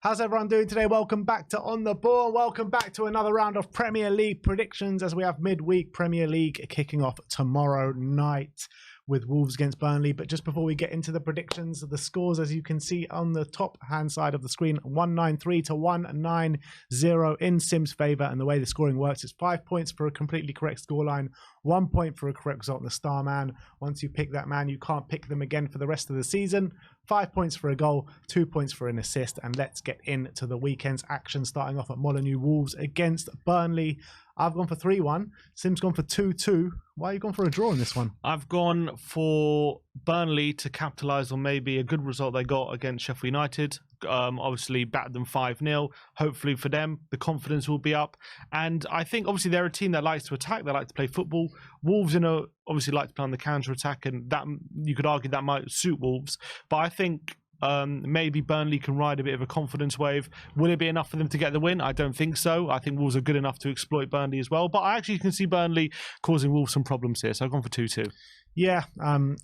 How's everyone doing today? Welcome back to On The Ball. Welcome back to another round of Premier League predictions as we have midweek Premier League kicking off tomorrow night with Wolves against Burnley. But just before we get into the predictions, the scores, as you can see on the top hand side of the screen, 193 to 190 in Sim's favour. And the way the scoring works is 5 points for a completely correct scoreline, 1 point for a correct result in the star man. Once you pick that man, you can't pick them again for the rest of the season. 5 points for a goal, 2 points for an assist. And let's get into the weekend's action, starting off at Molineux. Wolves against Burnley. I've gone for 3-1. Sim's gone for 2-2. Why are you going for a draw in this one? I've gone for Burnley to capitalise on maybe a good result they got against Sheffield United. Obviously battered them 5-0. Hopefully for them, the confidence will be up. And I think obviously they're a team that likes to attack. They like to play football. Wolves, obviously like to play on the counter-attack, and that you could argue that might suit Wolves. But I think maybe Burnley can ride a bit of a confidence wave. Will it be enough for them to get the win? I don't think so. I think Wolves are good enough to exploit Burnley as well. But I actually can see Burnley causing Wolves some problems here. So I've gone for 2-2. Yeah,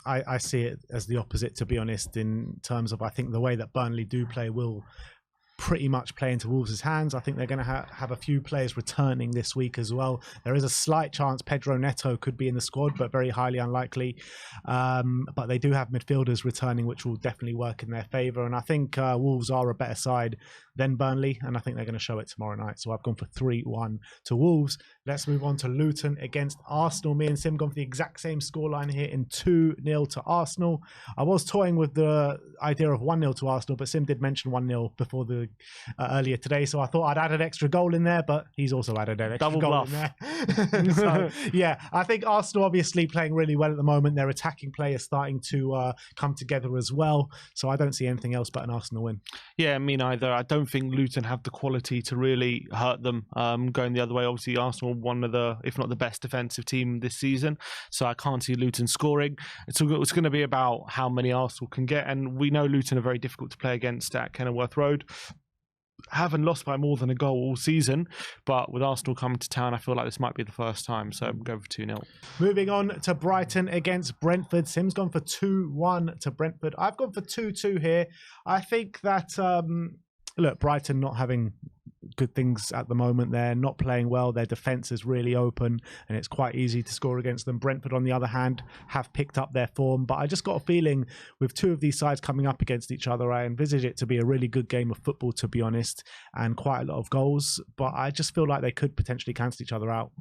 I see it as the opposite, to be honest, in terms of I think the way that Burnley do play will pretty much play into Wolves' hands. I think they're going to have a few players returning this week as well. There is a slight chance Pedro Neto could be in the squad, but very highly unlikely. But they do have midfielders returning, which will definitely work in their favour. And I think Wolves are a better side than Burnley, and I think they're going to show it tomorrow night. So I've gone for 3-1 to Wolves. Let's move on to Luton against Arsenal. Me and Sim gone for the exact same scoreline here in 2-0 to Arsenal. I was toying with the idea of 1-0 to Arsenal, but Sim did mention 1-0 before the earlier today, so I thought I'd add an extra goal in there, but he's also added an extra goal in there. So yeah, I think Arsenal obviously playing really well at the moment. Their attacking play is starting to come together as well, so I don't see anything else but an Arsenal win. Yeah, me neither. I don't think Luton have the quality to really hurt them going the other way. Obviously Arsenal one of the, if not the best defensive team this season, so I can't see Luton scoring. It's going to be about how many Arsenal can get, and we know Luton are very difficult to play against at Kenilworth Road. Haven't lost by more than a goal all season, but with Arsenal coming to town, I feel like this might be the first time, so I'm going for 2-0. Moving on to Brighton against Brentford. Sim's gone for 2-1 to Brentford. I've gone for 2-2 here. I think that, look, Brighton not having good things at the moment. They're not playing well. Their defence is really open and it's quite easy to score against them. Brentford, on the other hand, have picked up their form, but I just got a feeling with two of these sides coming up against each other, I envisage it to be a really good game of football, to be honest, and quite a lot of goals, but I just feel like they could potentially cancel each other out.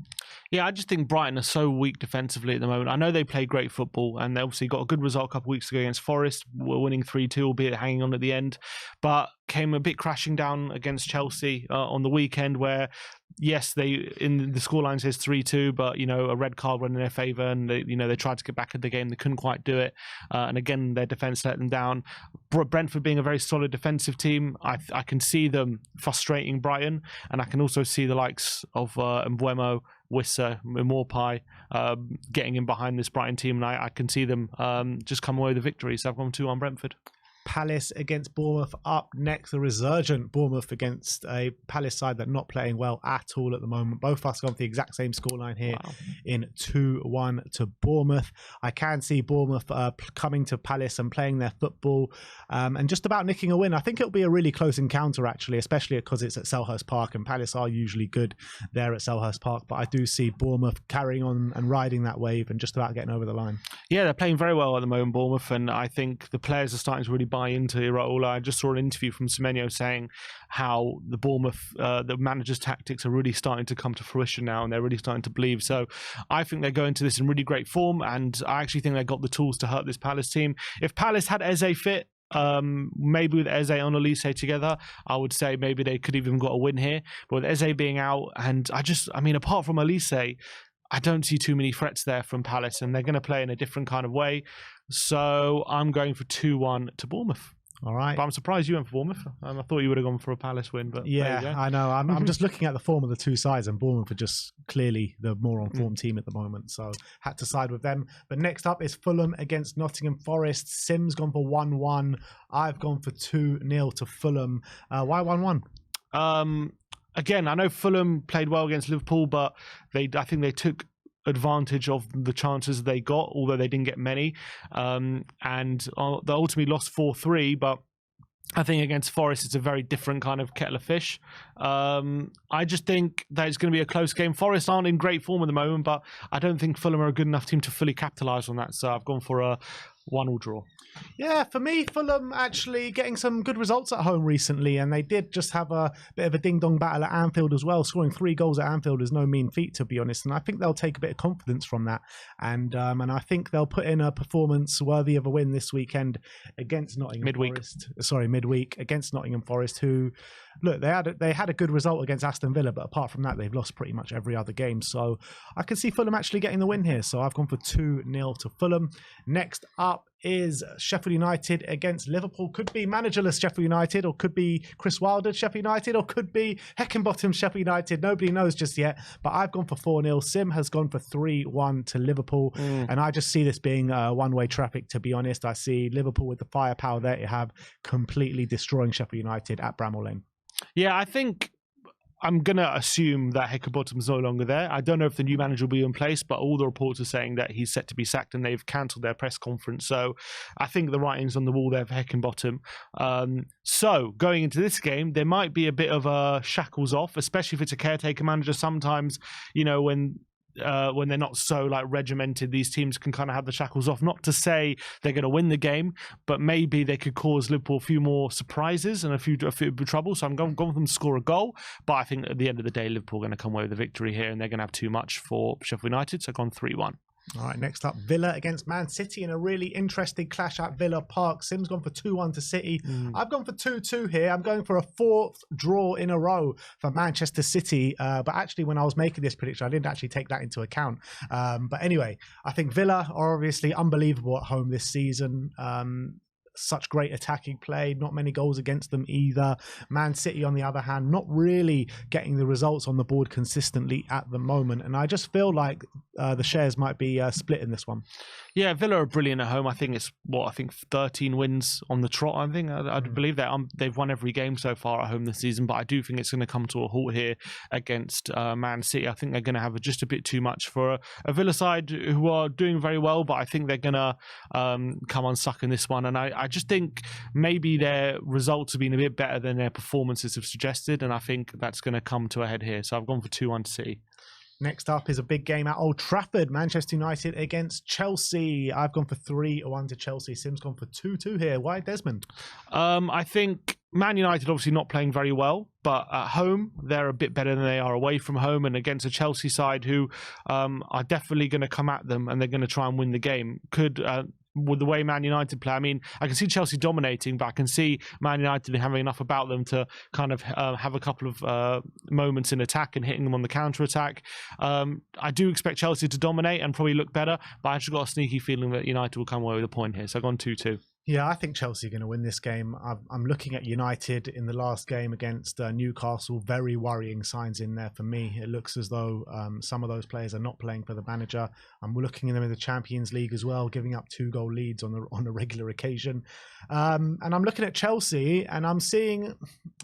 Yeah, I just think Brighton are so weak defensively at the moment. I know they play great football and they obviously got a good result a couple of weeks ago against Forest. We're winning 3-2, albeit hanging on at the end, but came a bit crashing down against Chelsea on the weekend, where yes, they in the scoreline says 3-2, but a red card went in their favour, and they tried to get back in the game, they couldn't quite do it, and again their defence let them down. Brentford being a very solid defensive team, I can see them frustrating Brighton, and I can also see the likes of Mbeumo, Wissa, Morpai getting in behind this Brighton team, and I can see them just come away with the victory. So I've gone 2-1 Brentford. Palace against Bournemouth up next. The resurgent Bournemouth against a Palace side that not playing well at all at the moment. Both of us gone for the exact same scoreline here in 2-1 to Bournemouth. I can see Bournemouth coming to Palace and playing their football and just about nicking a win. I think it'll be a really close encounter actually, especially because it's at Selhurst Park and Palace are usually good there at Selhurst Park, but I do see Bournemouth carrying on and riding that wave and just about getting over the line. Yeah, they're playing very well at the moment, Bournemouth, and I think the players are starting to really buy into Iraola. I just saw an interview from Semenyo saying how the Bournemouth, the manager's tactics are really starting to come to fruition now, and they're really starting to believe. So I think they're going to this in really great form, and I actually think they've got the tools to hurt this Palace team. If Palace had Eze fit, maybe with Eze and Olise together, I would say maybe they could even got a win here. But with Eze being out, and I mean, apart from Olise, I don't see too many threats there from Palace, and they're going to play in a different kind of way. So I'm going for 2-1 to Bournemouth. All right. But I'm surprised you went for Bournemouth. I thought you would have gone for a Palace win. But yeah, I know. I'm just looking at the form of the two sides, and Bournemouth are just clearly the more on form team at the moment. So had to side with them. But next up is Fulham against Nottingham Forest. Sim's gone for 1-1. I've gone for 2-0 to Fulham. Why 1-1? Again, I know Fulham played well against Liverpool, but I think they took advantage of the chances they got, although they didn't get many. And they ultimately lost 4-3, but I think against Forest, it's a very different kind of kettle of fish. I just think that it's going to be a close game. Forest aren't in great form at the moment, but I don't think Fulham are a good enough team to fully capitalise on that. So I've gone for a 1-1 draw. Yeah, for me, Fulham actually getting some good results at home recently, and they did just have a bit of a ding-dong battle at Anfield as well. Scoring 3 goals at Anfield is no mean feat, to be honest, and I think they'll take a bit of confidence from that, and I think they'll put in a performance worthy of a win this weekend against Nottingham Forest. Sorry, midweek against Nottingham Forest, who, look, they had a good result against Aston Villa, but apart from that, they've lost pretty much every other game. So I can see Fulham actually getting the win here. So I've gone for 2-0 to Fulham. Next up is Sheffield United against Liverpool. Could be managerless Sheffield United, or could be Chris Wilder Sheffield United, or could be Heckingbottom Sheffield United. Nobody knows just yet, but I've gone for 4-0. Sim has gone for 3-1 to Liverpool, and I just see this being one-way traffic, to be honest. I see Liverpool with the firepower that they have completely destroying Sheffield United at Bramall Lane. Yeah, I think I'm going to assume that Heckingbottom's no longer there. I don't know if the new manager will be in place, but all the reports are saying that he's set to be sacked and they've cancelled their press conference. So I think the writing's on the wall there for Heckingbottom. So going into this game, there might be a bit of shackles off, especially if it's a caretaker manager. Sometimes, when they're not so regimented, these teams can kind of have the shackles off. Not to say they're going to win the game, but maybe they could cause Liverpool a few more surprises and a few trouble. So I'm going for them to score a goal, but I think at the end of the day, Liverpool are going to come away with a victory here, and they're going to have too much for Sheffield United. So I've gone 3-1. All right, next up, Villa against Man City in a really interesting clash at Villa Park. Sim's gone for 2-1 to City. I've gone for 2-2 here. I'm going for a 4th draw in a row for Manchester City. But actually, when I was making this prediction, I didn't actually take that into account. But anyway, I think Villa are obviously unbelievable at home this season. Such great attacking play, not many goals against them either. Man City, on the other hand, not really getting the results on the board consistently at the moment. And I just feel like the shares might be split in this one. Yeah, Villa are brilliant at home. I think it's 13 wins on the trot. I think I believe that they've won every game so far at home this season, but I do think it's going to come to a halt here against Man City. I think they're going to have just a bit too much for a Villa side who are doing very well, but I think they're going to come unstuck in this one. And I just think maybe their results have been a bit better than their performances have suggested, and I think that's going to come to a head here. So I've gone for 2-1 to City. Next up is a big game at Old Trafford, Manchester United against Chelsea. I've gone for 3-1 to Chelsea. Sim's gone for 2-2 here. Why Desmond? I think Man United obviously not playing very well, but at home they're a bit better than they are away from home, and against a Chelsea side who are definitely going to come at them and they're going to try and win the game. With the way Man United play, I mean, I can see Chelsea dominating, but I can see Man United having enough about them to kind of have a couple of moments in attack and hitting them on the counter-attack. I do expect Chelsea to dominate and probably look better, but I've just got a sneaky feeling that United will come away with a point here. So I've gone 2-2. Yeah, I think Chelsea are going to win this game. I'm looking at United in the last game against Newcastle. Very worrying signs in there for me. It looks as though some of those players are not playing for the manager. I'm looking at them in the Champions League as well, giving up 2-goal leads on a regular occasion. And I'm looking at Chelsea, and I'm seeing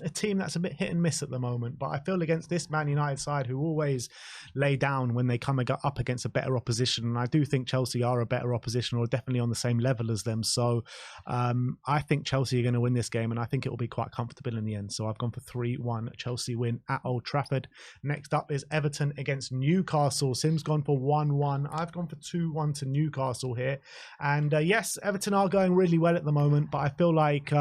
a team that's a bit hit and miss at the moment. But I feel against this Man United side, who always lay down when they come up against a better opposition. And I do think Chelsea are a better opposition, or definitely on the same level as them. So I think Chelsea are going to win this game, and I think it will be quite comfortable in the end. So I've gone for 3-1 Chelsea win at Old Trafford. Next up is Everton against Newcastle. Sim's gone for 1-1. I've gone for 2-1 to Newcastle here. And yes, Everton are going really well at the moment, but I feel like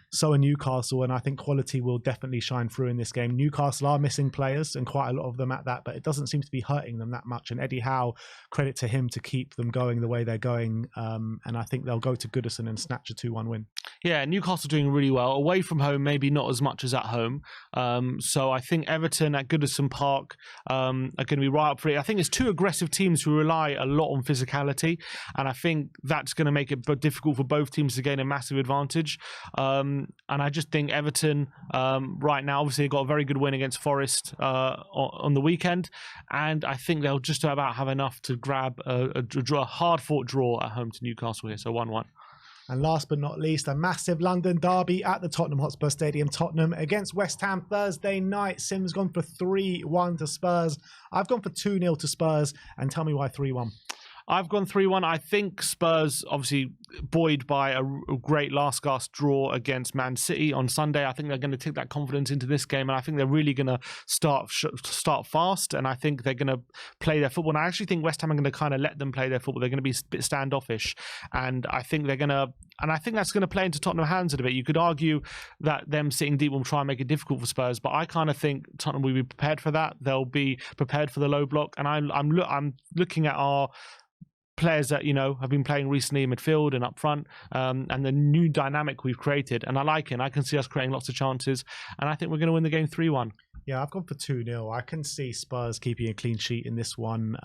so are Newcastle, and I think quality will definitely shine through in this game. Newcastle are missing players, and quite a lot of them at that, but it doesn't seem to be hurting them that much. And Eddie Howe, credit to him to keep them going the way they're going. And I think they'll go to Goodison and snatch a 2-1 win. Yeah, Newcastle doing really well. Away from home, maybe not as much as at home. So I think Everton at Goodison Park are going to be right up for it. I think it's two aggressive teams who rely a lot on physicality, and I think that's going to make it difficult for both teams to gain a massive advantage. And I just think Everton right now, obviously, got a very good win against Forest on the weekend, and I think they'll just about have enough to grab a hard-fought draw at home to Newcastle here, so 1-1. And last but not least, a massive London derby at the Tottenham Hotspur Stadium. Tottenham against West Ham Thursday night. Sim's gone for 3-1 to Spurs. I've gone for 2-0 to Spurs. And tell me why 3-1. I've gone 3-1. I think Spurs, obviously buoyed by a great last gasp draw against Man City on Sunday, I think they're going to take that confidence into this game, and I think they're really going to start fast, and I think they're going to play their football. And I actually think West Ham are going to kind of let them play their football. They're going to be a bit standoffish, and I think they're going to, and I think that's going to play into Tottenham's hands a bit. You could argue that them sitting deep will try and make it difficult for Spurs, but I kind of think Tottenham will be prepared for that. They'll be prepared for the low block, and I'm looking at our players that, you know, have been playing recently in midfield and up front, and the new dynamic we've created, and I like it. I can see us creating lots of chances, and I think we're going to win the game 3-1. Yeah, I've gone for 2-0. I can see Spurs keeping a clean sheet in this one,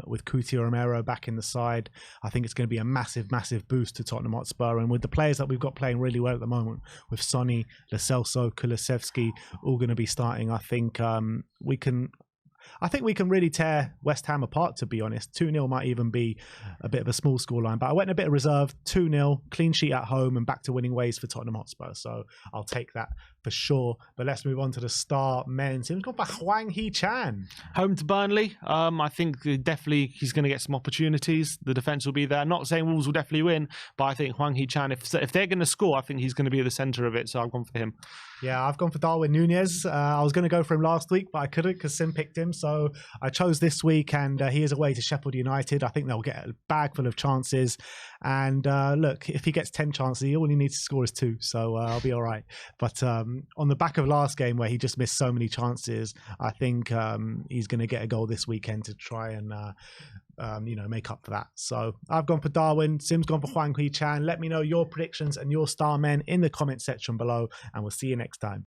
with Coutinho Romero back in the side. I think it's going to be a massive, massive boost to Tottenham Hotspur. And with the players that we've got playing really well at the moment, with Sonny, Lo Celso, Kulusevski, all going to be starting, I think we can really tear West Ham apart, to be honest. 2-0 might even be a bit of a small scoreline, but I went a bit of reserve. 2-0, clean sheet at home and back to winning ways for Tottenham Hotspur. So I'll take that for sure. But let's move on to the star men. So we've got Hwang Hee-chan. Home to Burnley. I think definitely he's going to get some opportunities. The defence will be there. Not saying Wolves will definitely win, but I think Hwang Hee-chan, if they're going to score, I think he's going to be at the centre of it. So I've gone for him. Yeah, I've gone for Darwin Núñez. I was going to go for him last week, but I couldn't because Sim picked him. So I chose this week, and he is away to Sheffield United. I think they'll get a bag full of chances. And look, if he gets 10 chances, all he needs to score is 2. So I'll be all right. But on the back of last game where he just missed so many chances, I think he's going to get a goal this weekend to try and make up for that. So I've gone for Darwin. Sim's gone for Hwang Hee-chan. Let me know your predictions and your star men in the comment section below, and we'll see you next time.